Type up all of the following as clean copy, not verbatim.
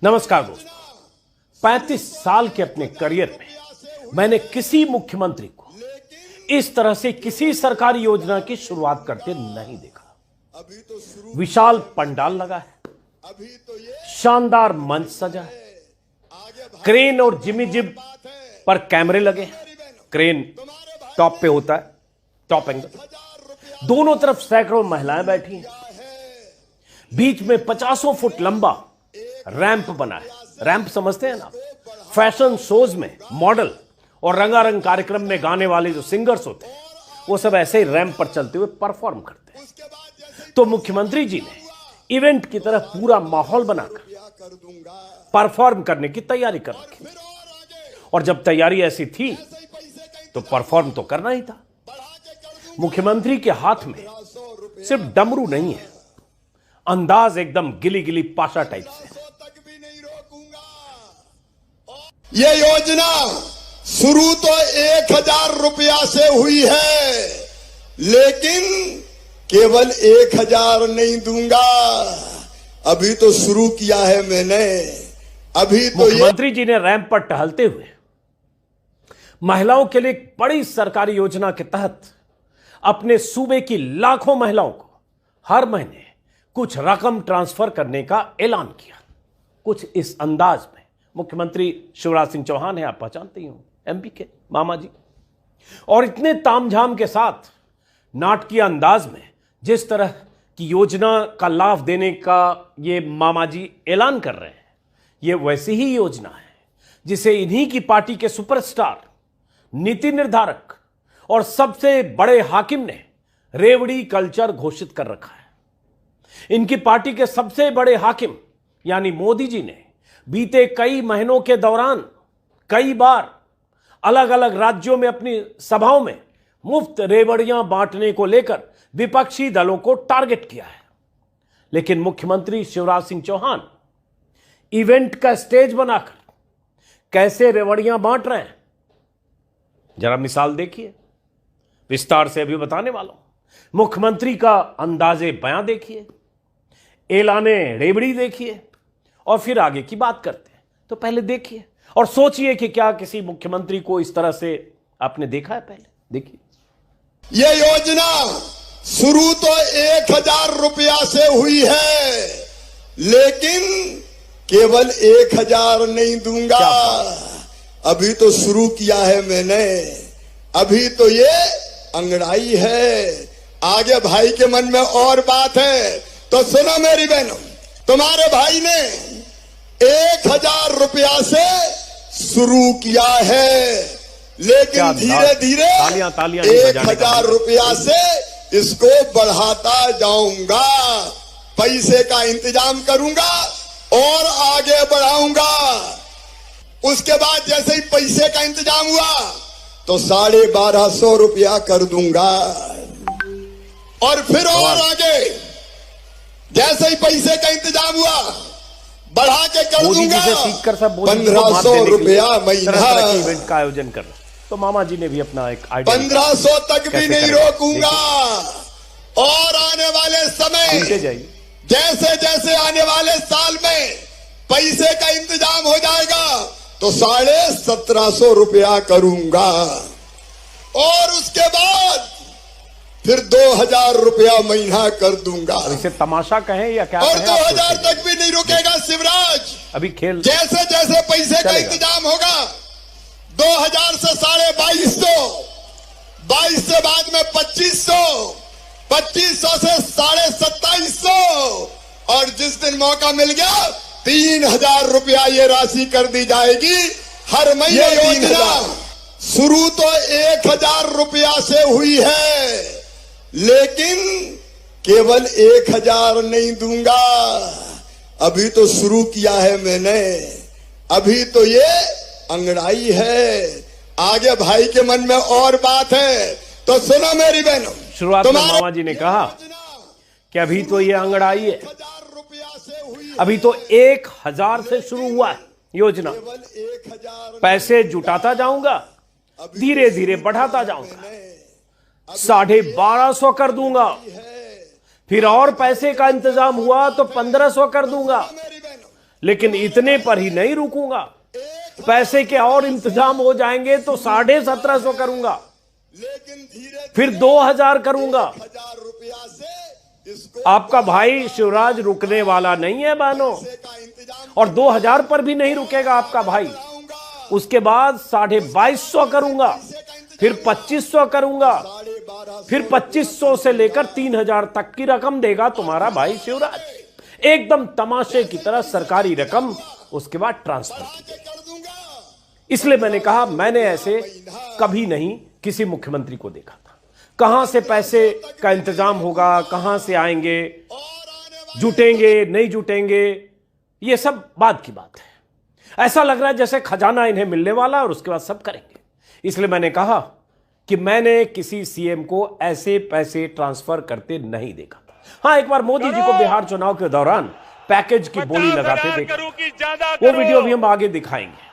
नमस्कार दोस्तों, 35 साल के अपने करियर में मैंने किसी मुख्यमंत्री को इस तरह से किसी सरकारी योजना की शुरुआत करते नहीं देखा। विशाल पंडाल लगा है, शानदार मंच सजा है, क्रेन और जिमी जिब पर कैमरे लगे हैं। क्रेन टॉप पे होता है, टॉप एंगल। दोनों तरफ सैकड़ों महिलाएं बैठी हैं। बीच में 50 फुट लंबा रैंप बना है। रैंप समझते हैं ना? फैशन शोज में मॉडल और रंगारंग कार्यक्रम में गाने वाले जो सिंगर्स होते हैं वो सब ऐसे ही रैंप पर चलते हुए परफॉर्म करते हैं। तो मुख्यमंत्री जी ने इवेंट की तरह पूरा माहौल बनाकर परफॉर्म करने की तैयारी कर रखी। और जब तैयारी ऐसी थी तो परफॉर्म तो करना ही था। मुख्यमंत्री के हाथ में सिर्फ डमरू नहीं है, अंदाज एकदम गिली गिली पाशा टाइप से। ये योजना शुरू तो 1000 रुपया से हुई है, लेकिन केवल 1000 नहीं दूंगा। अभी तो शुरू किया है मैंने। अभी तो मुख्यमंत्री जी ने रैंप पर टहलते हुए महिलाओं के लिए एक बड़ी सरकारी योजना के तहत अपने सूबे की लाखों महिलाओं को हर महीने कुछ रकम ट्रांसफर करने का ऐलान किया। कुछ इस अंदाज में मुख्यमंत्री शिवराज सिंह चौहान है, आप पहचानते ही हो, एमपी के मामा जी। और इतने तामझाम के साथ नाटकीय अंदाज में जिस तरह की योजना का लाभ देने का ये मामा जी ऐलान कर रहे हैं, ये वैसी ही योजना है जिसे इन्हीं की पार्टी के सुपरस्टार, नीति निर्धारक और सबसे बड़े हाकिम ने रेवड़ी कल्चर घोषित कर रखा है। इनकी पार्टी के सबसे बड़े हाकिम यानी मोदी जी ने बीते कई महीनों के दौरान कई बार अलग अलग राज्यों में अपनी सभाओं में मुफ्त रेवड़ियां बांटने को लेकर विपक्षी दलों को टारगेट किया है। लेकिन मुख्यमंत्री शिवराज सिंह चौहान इवेंट का स्टेज बनाकर कैसे रेवड़ियां बांट रहे हैं, जरा मिसाल देखिए। विस्तार से अभी बताने वाला हूं। मुख्यमंत्री का अंदाजे बयां देखिए, ऐलाने रेवड़ी देखिए और फिर आगे की बात करते हैं। तो पहले देखिए और सोचिए कि क्या किसी मुख्यमंत्री को इस तरह से आपने देखा है पहले? देखिए। ये योजना शुरू तो 1000 रुपया से हुई है, लेकिन केवल 1000 नहीं दूंगा। अभी तो शुरू किया है मैंने। अभी तो ये अंगड़ाई है। आगे भाई के मन में और बात है, तो सुनो मेरी बहनों, तुम्हारे भाई ने 1000 रुपया से शुरू किया है, लेकिन धीरे धीरे 1000 रुपया से इसको बढ़ाता जाऊंगा। पैसे का इंतजाम करूंगा और आगे बढ़ाऊंगा। उसके बाद जैसे ही पैसे का इंतजाम हुआ तो 1250 रुपया कर दूंगा। और फिर और आगे जैसे ही पैसे का इंतजाम हुआ बढ़ा के कर दूंगा 1500 रुपया महीना इवेंट का आयोजन कर। तो मामा जी ने भी अपना एक आइडिया 1500 तक भी नहीं रोकूंगा। और आने वाले समय जैसे जैसे आने वाले साल में पैसे का इंतजाम हो जाएगा तो 1750 रुपया करूंगा। और उसके बाद फिर 2000 रुपया महीना कर दूंगा। इसे तमाशा कहें या क्या और कहें? 2000 तक भी नहीं रुकेगा शिवराज। अभी खेल जैसे जैसे पैसे का इंतजाम होगा 2000 से 2250, 22 से बाद में 2500, 2500 से 2750 और जिस दिन मौका मिल गया 3000 रुपया ये राशि कर दी जाएगी हर महीने। योजना शुरू तो 1000 रुपया से हुई है, लेकिन केवल 1000 नहीं दूंगा। अभी तो शुरू किया है मैंने। अभी तो ये अंगड़ाई है। आगे भाई के मन में और बात है, तो सुनो मेरी बहनों। शुरुआत में मामा जी ने कहा कि अभी तो ये अंगड़ाई है, अभी तो 1000 से शुरू हुआ है योजना। पैसे जुटाता जाऊंगा, धीरे धीरे बढ़ाता जाऊंगा, 1250 कर दूंगा। फिर और पैसे का इंतजाम हुआ तो 1500 कर दूंगा। लेकिन इतने पर ही नहीं रुकूंगा, पैसे के और इंतजाम हो जाएंगे तो 1750 करूंगा, लेकिन धीरे फिर 2000 करूंगा। 1000 रुपया से इसको आपका भाई शिवराज रुकने वाला नहीं है बहनों, का इंतजाम और 2000 पर भी नहीं रुकेगा आपका भाई। कराऊंगा। उसके बाद 2250 करूंगा, फिर 2500 करूंगा, 12,500 फिर 2500 से लेकर 3000 तक की रकम देगा तुम्हारा भाई शिवराज, एकदम तमाशे की तरह सरकारी रकम, उसके बाद ट्रांसफर की। कर दूंगा। इसलिए मैंने कहा, मैंने ऐसे कभी नहीं किसी मुख्यमंत्री को देखा था। कहां से पैसे का इंतजाम होगा, कहां से आएंगे, जुटेंगे नहीं जुटेंगे, ये सब बाद की बात है। ऐसा लग रहा है जैसे खजाना इन्हें मिलने वाला और उसके बाद सब करेंगे। इसलिए मैंने कहा कि मैंने किसी सीएम को ऐसे पैसे ट्रांसफर करते नहीं देखा था। हां, एक बार मोदी जी को बिहार चुनाव के दौरान पैकेज की बोली लगाते देखा, वो वीडियो भी हम आगे दिखाएंगे।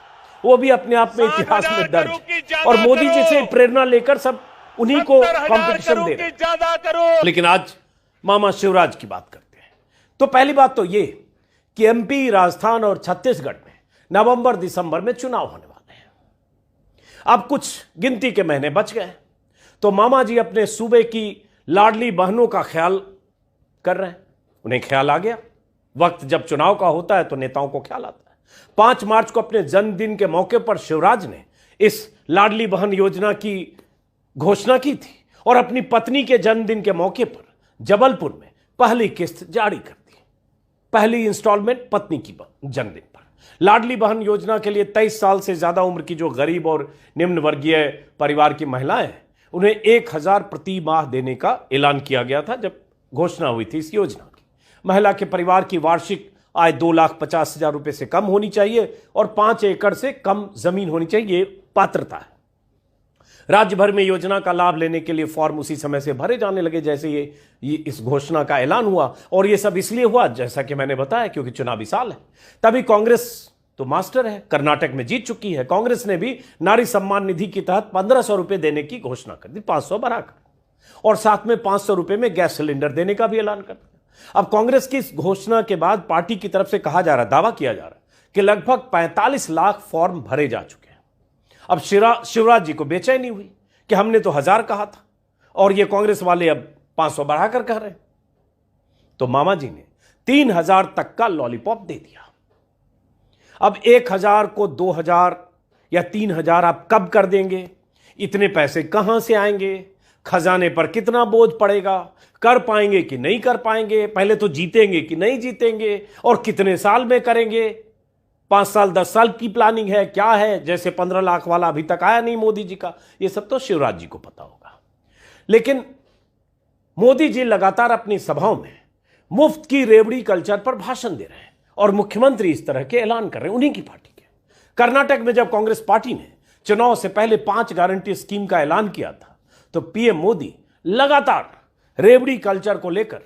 वो भी अपने आप में इतिहास में दर्ज है और मोदी जी से प्रेरणा लेकर सब उन्हीं को कंपटीशन दे रहे हैं। लेकिन आज मामा शिवराज की बात करते हैं। तो पहली बात तो ये कि एमपी, राजस्थान और छत्तीसगढ़ में नवंबर दिसंबर में चुनाव होने वाले हैं। अब कुछ गिनती के महीने बच गए, तो मामा जी अपने सूबे की लाडली बहनों का ख्याल कर रहे हैं। उन्हें ख्याल आ गया, वक्त जब चुनाव का होता है तो नेताओं को ख्याल आता है। 5 मार्च को अपने जन्मदिन के मौके पर शिवराज ने इस लाडली बहन योजना की घोषणा की थी और अपनी पत्नी के जन्मदिन के मौके पर जबलपुर में पहली किस्त जारी कर दी। पहली इंस्टॉलमेंट पत्नी की जन्मदिन पर। लाडली बहन योजना के लिए 23 साल से ज्यादा उम्र की जो गरीब और निम्न वर्गीय परिवार की महिलाएं हैं, उन्हें 1000 प्रति माह देने का ऐलान किया गया था जब घोषणा हुई थी इस योजना की। महिला के परिवार की वार्षिक आय 2,50,000 रुपए से कम होनी चाहिए और 5 एकड़ से कम जमीन होनी चाहिए, ये पात्रता है। राज्य भर में योजना का लाभ लेने के लिए फॉर्म उसी समय से भरे जाने लगे जैसे ये इस घोषणा का ऐलान हुआ। और ये सब इसलिए हुआ, जैसा कि मैंने बताया, क्योंकि चुनावी साल है। तभी कांग्रेस तो मास्टर है, कर्नाटक में जीत चुकी है। कांग्रेस ने भी नारी सम्मान निधि के तहत 1500 रुपए देने की घोषणा कर दी, 500 बढ़ाकर, और साथ में 500 रुपए में गैस सिलेंडर देने का भी ऐलान कर दिया। अब कांग्रेस की इस घोषणा के बाद पार्टी की तरफ से कहा जा रहा, दावा किया जा रहा कि लगभग 45 लाख फॉर्म भरे जा चुके हैं। अब शिवराज जी को बेचैनी हुई कि हमने तो 1000 कहा था और ये कांग्रेस वाले अब 500 बढ़ाकर कह रहे हैं। तो मामा जी ने 3000 तक का लॉलीपॉप दे दिया। अब 1000 को 2000 या 3000 आप कब कर देंगे, इतने पैसे कहां से आएंगे, खजाने पर कितना बोझ पड़ेगा, कर पाएंगे कि नहीं कर पाएंगे, पहले तो जीतेंगे कि नहीं जीतेंगे, और कितने साल में करेंगे, 5 साल 10 साल की प्लानिंग है, क्या है, जैसे 15 लाख वाला अभी तक आया नहीं मोदी जी का, ये सब तो शिवराज जी को पता होगा। लेकिन मोदी जी लगातार अपनी सभाओं में मुफ्त की रेवड़ी कल्चर पर भाषण दे रहे हैं और मुख्यमंत्री इस तरह के ऐलान कर रहे हैं उन्हीं की पार्टी के। कर्नाटक में जब कांग्रेस पार्टी ने चुनाव से पहले 5 गारंटी स्कीम का ऐलान किया था तो पीएम मोदी लगातार रेवड़ी कल्चर को लेकर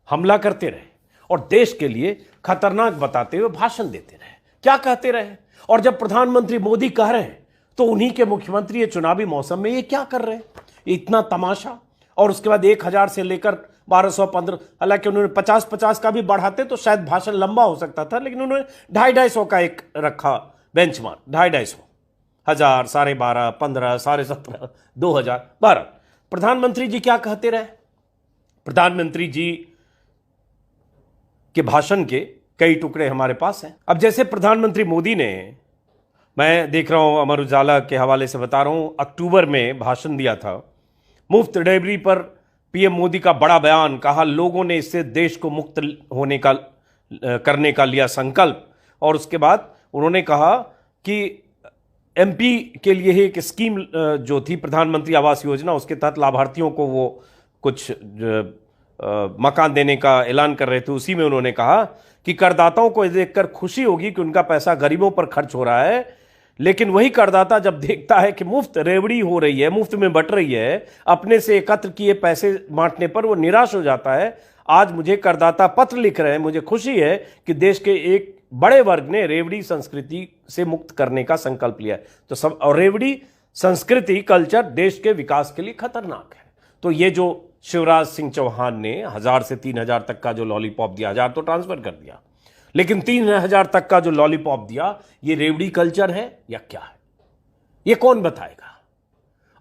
हमला करते रहे और देश के लिए खतरनाक बताते हुए भाषण देते रहे। क्या कहते रहे? और जब प्रधानमंत्री मोदी कह रहे हैं तो उन्हीं के मुख्यमंत्री ये चुनावी मौसम में ये क्या कर रहे हैं, इतना तमाशा। और उसके बाद 1000 से लेकर 1215, हालांकि उन्होंने 50-50 का भी बढ़ाते तो शायद भाषण लंबा हो सकता था, लेकिन उन्होंने 250-250 का एक रखा बेंचमार्क, 250-250, 1000, 12.5, 15, 17.5, 2000, 12। प्रधानमंत्री जी क्या कहते रहे? प्रधानमंत्री जी के भाषण के कई टुकड़े हमारे पास हैं। अब जैसे प्रधानमंत्री मोदी ने, मैं देख रहा हूं अमर उजाला के हवाले से बता रहा हूं, अक्टूबर में भाषण दिया था। मुफ्त रेवड़ी पर पीएम मोदी का बड़ा बयान, कहा लोगों ने इससे देश को मुक्त होने का करने का लिया संकल्प। और उसके बाद उन्होंने कहा कि एमपी के लिए ही एक स्कीम जो थी प्रधानमंत्री आवास योजना, उसके तहत लाभार्थियों को वो कुछ मकान देने का ऐलान कर रहे थे। उसी में उन्होंने कहा कि करदाताओं को देखकर खुशी होगी कि उनका पैसा गरीबों पर खर्च हो रहा है, लेकिन वही करदाता जब देखता है कि मुफ्त रेवड़ी हो रही है, मुफ्त में बंट रही है, अपने से एकत्र किए पैसे बांटने पर वो निराश हो जाता है। आज मुझे करदाता पत्र लिख रहे हैं, मुझे खुशी है कि देश के एक बड़े वर्ग ने रेवड़ी संस्कृति से मुक्त करने का संकल्प लिया है। तो सब, और रेवड़ी संस्कृति कल्चर देश के विकास के लिए खतरनाक है। तो ये जो शिवराज सिंह चौहान ने 1000 से 3000 तक का जो लॉलीपॉप दिया, 1000 तो ट्रांसफर कर दिया, लेकिन 3,000 तक का जो लॉलीपॉप दिया, ये रेवड़ी कल्चर है या क्या है, ये कौन बताएगा?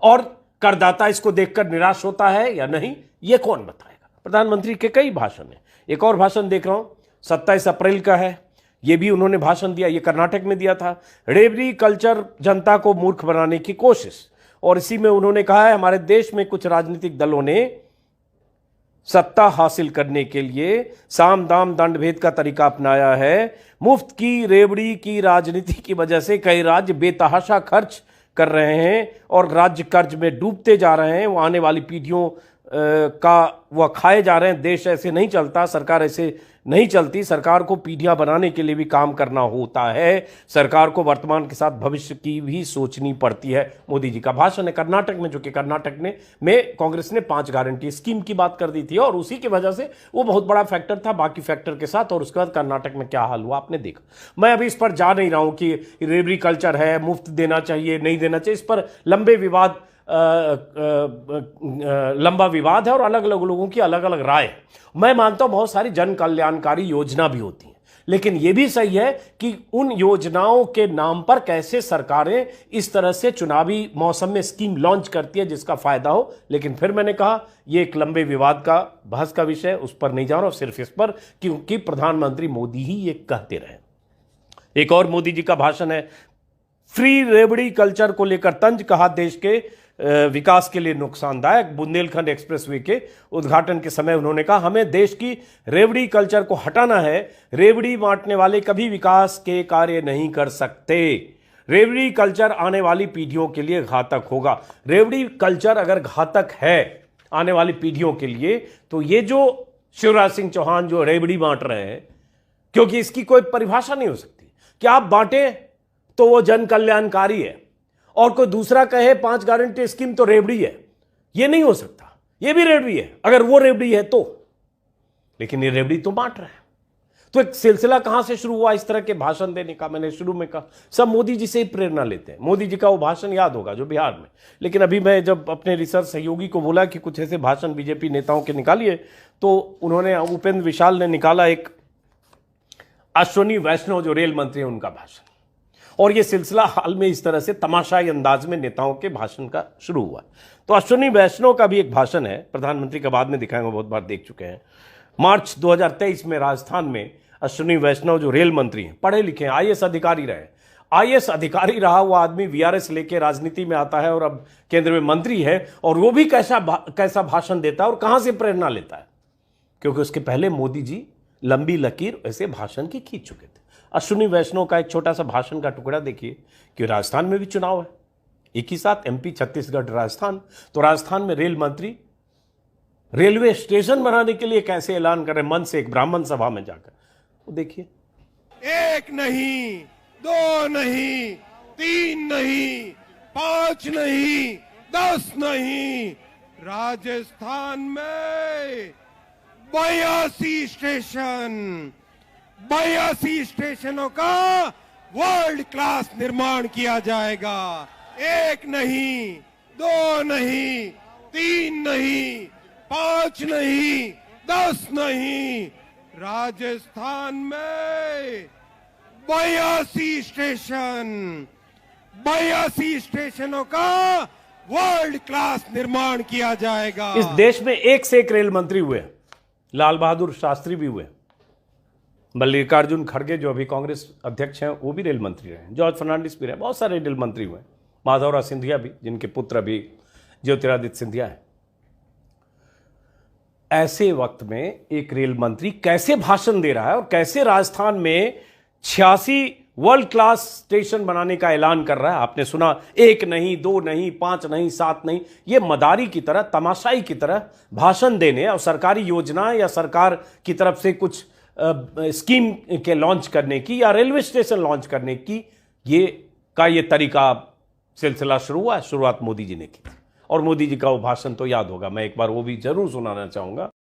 और करदाता इसको देखकर निराश होता है या नहीं, ये कौन बताएगा? प्रधानमंत्री के कई भाषण हैं। एक और भाषण देख रहा हूं, 27 अप्रैल का है, ये भी उन्होंने भाषण दिया, ये कर्नाटक में दिया था। रेवड़ी कल्चर जनता को मूर्ख बनाने की कोशिश, और इसी में उन्होंने कहा है हमारे देश में कुछ राजनीतिक दलों ने सत्ता हासिल करने के लिए साम दाम दंड भेद का तरीका अपनाया है। मुफ्त की रेवड़ी की राजनीति की वजह से कई राज्य बेतहाशा खर्च कर रहे हैं और राज्य कर्ज में डूबते जा रहे हैं। वो आने वाली पीढ़ियों का वह खाए जा रहे हैं। देश ऐसे नहीं चलता, सरकार ऐसे नहीं चलती। सरकार को पीढ़ियां बनाने के लिए भी काम करना होता है। सरकार को वर्तमान के साथ भविष्य की भी सोचनी पड़ती है। मोदी जी का भाषण है कर्नाटक में, जो कि कर्नाटक में कांग्रेस ने 5 गारंटी स्कीम की बात कर दी थी और उसी की वजह से वो बहुत बड़ा फैक्टर था बाकी फैक्टर के साथ। और उसके बाद कर्नाटक में क्या हाल हुआ आपने देखा। मैं अभी इस पर जा नहीं रहा हूं कि रेवड़ी कल्चर है, मुफ्त देना चाहिए नहीं देना चाहिए, इस पर लंबा विवाद है और अलग अलग लोगों की अलग अलग राय है। मैं मानता हूं बहुत सारी जन कल्याणकारी योजना भी होती हैं, लेकिन यह भी सही है कि उन योजनाओं के नाम पर कैसे सरकारें इस तरह से चुनावी मौसम में स्कीम लॉन्च करती है जिसका फायदा हो। लेकिन फिर मैंने कहा यह एक लंबे विवाद का बहस का विषय, उस पर नहीं जा रहा हूं, सिर्फ इस पर क्योंकि प्रधानमंत्री मोदी ही ये कहते रहे। एक और मोदी जी का भाषण है, फ्री रेवड़ी कल्चर को लेकर तंज, कहा देश के विकास के लिए नुकसानदायक। बुंदेलखंड एक्सप्रेसवे के उद्घाटन के समय उन्होंने कहा हमें देश की रेवड़ी कल्चर को हटाना है। रेवड़ी बांटने वाले कभी विकास के कार्य नहीं कर सकते। रेवड़ी कल्चर आने वाली पीढ़ियों के लिए घातक होगा। रेवड़ी कल्चर अगर घातक है आने वाली पीढ़ियों के लिए, तो ये जो शिवराज सिंह चौहान जो रेवड़ी बांट रहे हैं, क्योंकि इसकी कोई परिभाषा नहीं हो सकती कि आप बांटे तो वो जन कल्याणकारी है और कोई दूसरा कहे 5 गारंटी स्कीम तो रेवड़ी है, ये नहीं हो सकता। ये भी रेवड़ी है अगर वो रेवड़ी है तो, लेकिन ये रेवड़ी तो बांट रहा है। तो एक सिलसिला कहां से शुरू हुआ इस तरह के भाषण देने का? मैंने शुरू में कहा सब मोदी जी से ही प्रेरणा लेते हैं। मोदी जी का वो भाषण याद होगा जो बिहार में, लेकिन अभी मैं जब अपने रिसर्च सहयोगी को बोला कि कुछ ऐसे भाषण बीजेपी नेताओं के निकालिए, तो उन्होंने उपेंद्र विशाल ने निकाला एक अश्विनी वैष्णव जो रेल मंत्री है उनका भाषण, और यह सिलसिला हाल में इस तरह से तमाशाई अंदाज में नेताओं के भाषण का शुरू हुआ। तो अश्विनी वैष्णव का भी एक भाषण है, प्रधानमंत्री का बाद में दिखाएंगे, बहुत बार देख चुके हैं। मार्च 2023 में राजस्थान में अश्विनी वैष्णव जो रेल मंत्री हैं, पढ़े लिखे हैं, आईएएस अधिकारी रहे। आईएएस अधिकारी रहा वो आदमी वीआरएस लेके राजनीति में आता है और अब केंद्र में मंत्री है, और वो भी कैसा भाषण देता है और कहां से प्रेरणा लेता है, क्योंकि उसके पहले मोदी जी लंबी लकीर ऐसे भाषण की खींच चुके थे। अश्विनी वैष्णव का एक छोटा सा भाषण का टुकड़ा देखिए कि राजस्थान में भी चुनाव है, एक ही साथ एमपी, छत्तीसगढ़, राजस्थान। तो राजस्थान में रेल मंत्री रेलवे स्टेशन बनाने के लिए कैसे ऐलान कर रहे हैं मन से, एक ब्राह्मण सभा में जाकर, वो देखिए। 1 नहीं, 2 नहीं, 3 नहीं, 5 नहीं, 10 नहीं, राजस्थान में 82 स्टेशन, 82 स्टेशनों का वर्ल्ड क्लास निर्माण किया जाएगा। 1 नहीं, 2 नहीं, 3 नहीं, 5 नहीं, 10 नहीं, राजस्थान में 82 स्टेशन, 82 स्टेशनों का वर्ल्ड क्लास निर्माण किया जाएगा। इस देश में एक से एक रेल मंत्री हुए, लाल बहादुर शास्त्री भी हुए, मल्लिकार्जुन खड़गे जो अभी कांग्रेस अध्यक्ष हैं वो भी रेल मंत्री रहे, जॉर्ज फर्नांडिस भी रहे, बहुत सारे रेल मंत्री हुए, माधवराव सिंधिया भी, जिनके पुत्र अभी ज्योतिरादित्य सिंधिया है। ऐसे वक्त में एक रेल मंत्री कैसे भाषण दे रहा है और कैसे राजस्थान में 86 वर्ल्ड क्लास स्टेशन बनाने का ऐलान कर रहा है। आपने सुना 1 नहीं, 2 नहीं, 5 नहीं, 7 नहीं, ये मदारी की तरह, तमाशाई की तरह भाषण देने और सरकारी योजना या सरकार की तरफ से कुछ स्कीम के लॉन्च करने की या रेलवे स्टेशन लॉन्च करने की ये तरीका सिलसिला शुरू हुआ। शुरुआत मोदी जी ने की और मोदी जी का वो भाषण तो याद होगा, मैं एक बार वो भी जरूर सुनाना चाहूंगा।